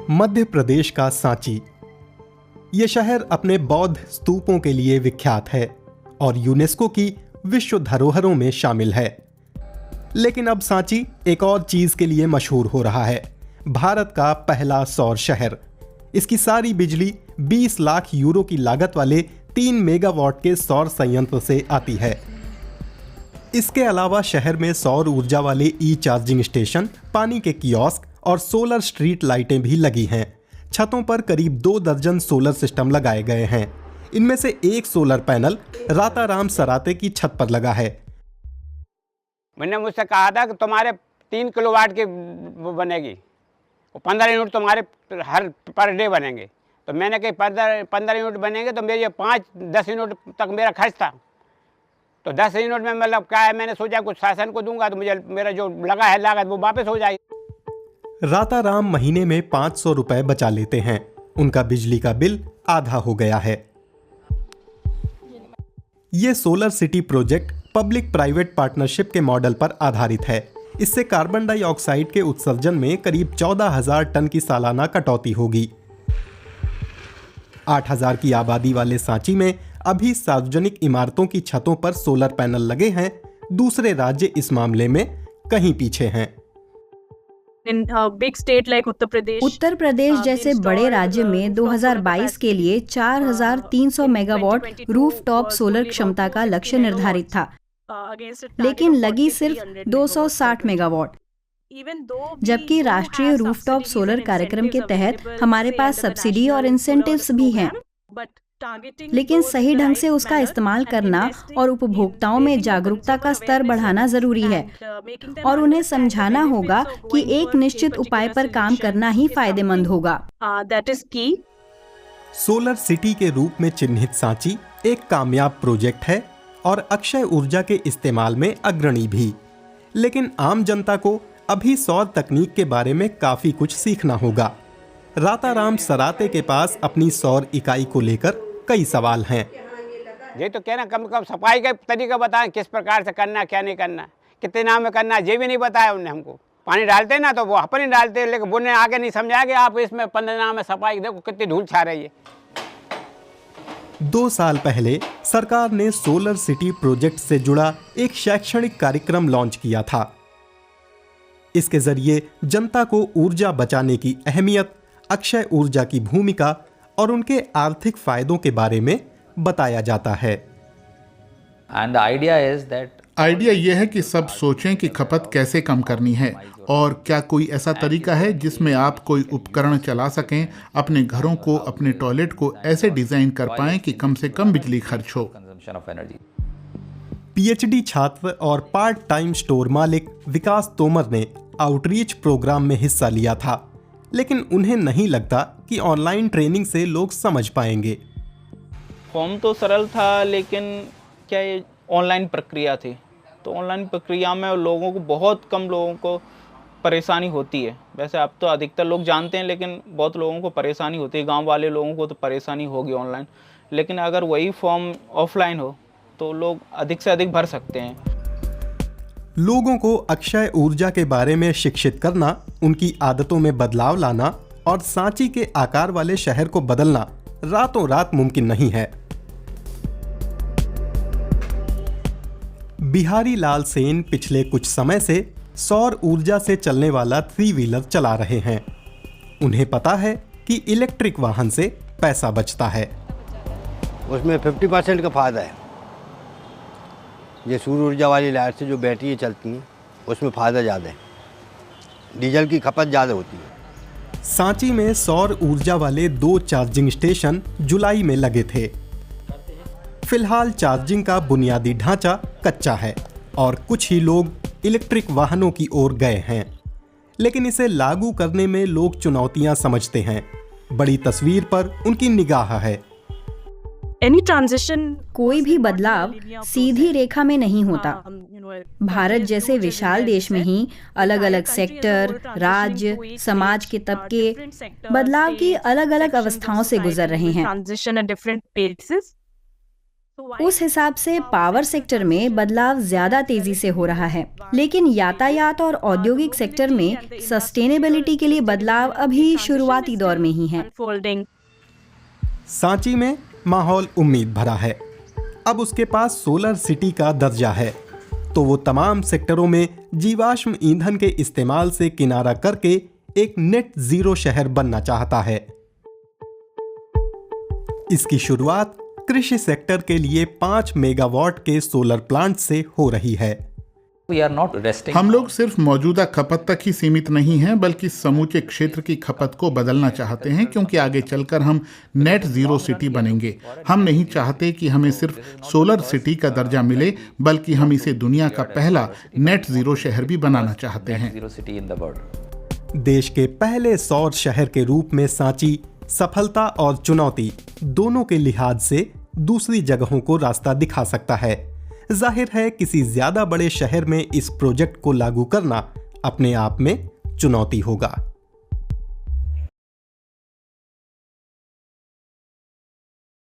मध्य प्रदेश का सांची। ये शहर अपने बौद्ध स्तूपों के लिए विख्यात है और यूनेस्को की विश्व धरोहरों में शामिल है। लेकिन अब सांची एक और चीज के लिए मशहूर हो रहा है, भारत का पहला सौर शहर। इसकी सारी बिजली 20 लाख यूरो की लागत वाले 3 मेगावाट के सौर संयंत्र से आती है। इसके अलावा शहर में सौर ऊर्जा वाले ई चार्जिंग स्टेशन, पानी के कियोस्क और सोलर स्ट्रीट लाइटें भी लगी हैं। छतों पर करीब 2 दर्जन सोलर सिस्टम लगाए गए हैं। इनमें से एक सोलर पैनल राताराम सराते की छत पर लगा है। मैंने मुझसे कहा था कि तुम्हारे 3 किलोवाट की बनेगी, 15 यूनिट तुम्हारे हर पर डे बनेंगे। तो मैंने कही 15 यूनिट बनेंगे तो मेरी 5-10 यूनिट तक मेरा खर्च था। तो 10 यूनिट में मतलब क्या है, मैंने सोचा कुछ शासन को दूंगा तो मुझे मेरा जो लगा है लागत वो वापस हो जाएगी। राताराम महीने में 500 रुपए बचा लेते हैं। उनका बिजली का बिल आधा हो गया है। ये solar city project public private partnership के मॉडल पर आधारित है। इससे कार्बन डाइऑक्साइड के उत्सर्जन में करीब 14,000 टन की सालाना कटौती होगी। 8,000 की आबादी वाले सांची में अभी सार्वजनिक इमारतों की छतों पर सोलर पैनल लगे हैं। दूसरे राज्य इस मामले में कहीं पीछे हैं। उत्तर प्रदेश जैसे बड़े राज्य में 2022 के लिए 4,300 मेगावाट रूफटॉप सोलर क्षमता का लक्ष्य निर्धारित था, लेकिन लगी सिर्फ 260 मेगावाट। जबकि राष्ट्रीय रूफटॉप सोलर कार्यक्रम के तहत हमारे पास सब्सिडी और इंसेंटिव्स भी हैं, लेकिन सही ढंग से उसका इस्तेमाल करना और उपभोक्ताओं में जागरूकता का स्तर बढ़ाना जरूरी है और उन्हें समझाना होगा कि एक निश्चित उपाय पर काम करना ही फायदेमंद होगा। सोलर सिटी के रूप में चिन्हित सांची एक कामयाब प्रोजेक्ट है और अक्षय ऊर्जा के इस्तेमाल में अग्रणी भी। लेकिन आम जनता को अभी सौर तकनीक के बारे में काफी कुछ सीखना होगा। राताराम सराते के पास अपनी सौर इकाई को लेकर कई सवाल हैं। ये तो कहना कम से कम सफाई का तरीका बताएं, किस प्रकार से करना, क्या नहीं करना, कितने नाम में करना, ये भी नहीं बताया उन्होंने हमको। पानी डालते ना तो वो अपनी डालते, लेकिन वो ने आगे नहीं समझाया कि आप इसमें 15 नाम में सफाई देखो कितनी धूल छा रही है। 2 साल पहले सरकार ने सोलर सिटी प्रोजेक्ट से जुड़ा एक शैक्षणिक कार्यक्रम लॉन्च किया था। इसके जरिए जनता को ऊर्जा बचाने की अहमियत, अक्षय ऊर्जा की भूमिका और उनके आर्थिक फायदों के बारे में बताया जाता है। आइडिया यह है कि सब सोचें कि खपत कैसे कम करनी है और क्या कोई ऐसा तरीका है जिसमें आप कोई उपकरण चला सकें, अपने घरों को, अपने टॉयलेट को ऐसे डिजाइन कर पाएं कि कम से कम बिजली खर्च हो। पीएचडी छात्र और पार्ट टाइम स्टोर मालिक विकास तोमर ने आउटरीच प्रोग्राम में हिस्सा लिया था, लेकिन उन्हें नहीं लगता कि ऑनलाइन ट्रेनिंग से लोग समझ पाएंगे। फॉर्म तो सरल था, लेकिन क्या ये ऑनलाइन प्रक्रिया थी, तो ऑनलाइन प्रक्रिया में लोगों को, बहुत कम लोगों को परेशानी होती है। वैसे अब तो अधिकतर लोग जानते हैं, लेकिन बहुत लोगों को परेशानी होती है। गांव वाले लोगों को तो परेशानी होगी ऑनलाइन, लेकिन अगर वही फॉर्म ऑफलाइन हो तो लोग अधिक से अधिक भर सकते हैं। लोगों को अक्षय ऊर्जा के बारे में शिक्षित करना, उनकी आदतों में बदलाव लाना और सांची के आकार वाले शहर को बदलना रातों रात मुमकिन नहीं है। बिहारी लाल सेन पिछले कुछ समय से सौर ऊर्जा से चलने वाला 3 व्हीलर चला रहे हैं। उन्हें पता है कि इलेक्ट्रिक वाहन से पैसा बचता है। उसमें 50% का फायदा है। ये सूर्य ऊर्जा वाली लाइट से जो बैटरी चलती हैं उसमें फ़ायदा ज़्यादा है, डीजल की खपत ज़्यादा होती है। सांची में सौर ऊर्जा वाले 2 चार्जिंग स्टेशन जुलाई में लगे थे। फिलहाल चार्जिंग का बुनियादी ढांचा कच्चा है और कुछ ही लोग इलेक्ट्रिक वाहनों की ओर गए हैं, लेकिन इसे लागू करने में लोग चुनौतियां समझते हैं। बड़ी तस्वीर पर उनकी निगाह है। कोई भी बदलाव सीधी रेखा में नहीं होता। भारत जैसे विशाल देश में ही अलग अलग सेक्टर, राज्य, समाज के तबके बदलाव की अलग अलग अवस्थाओं से गुजर रहे हैं। उस हिसाब से पावर सेक्टर में बदलाव ज्यादा तेजी से हो रहा है, लेकिन यातायात और औद्योगिक सेक्टर में सस्टेनेबिलिटी के लिए बदलाव अभी शुरुआती दौर में ही है। सांची में माहौल उम्मीद भरा है। अब उसके पास सोलर सिटी का दर्जा है, तो वो तमाम सेक्टरों में जीवाश्म ईंधन के इस्तेमाल से किनारा करके एक नेट जीरो शहर बनना चाहता है। इसकी शुरुआत कृषि सेक्टर के लिए 5 मेगावाट के सोलर प्लांट से हो रही है। हम लोग सिर्फ मौजूदा खपत तक ही सीमित नहीं हैं, बल्कि समूचे क्षेत्र की खपत को बदलना चाहते हैं, क्योंकि आगे चलकर हम नेट जीरो सिटी बनेंगे। हम नहीं चाहते कि हमें सिर्फ सोलर सिटी का दर्जा मिले, बल्कि हम इसे दुनिया का पहला नेट जीरो शहर भी बनाना चाहते हैं। देश के पहले सौर शहर के रूप में सांची सफलता और चुनौती दोनों के लिहाज से दूसरी जगहों को रास्ता दिखा सकता है। जाहिर है किसी ज्यादा बड़े शहर में इस प्रोजेक्ट को लागू करना अपने आप में चुनौती होगा।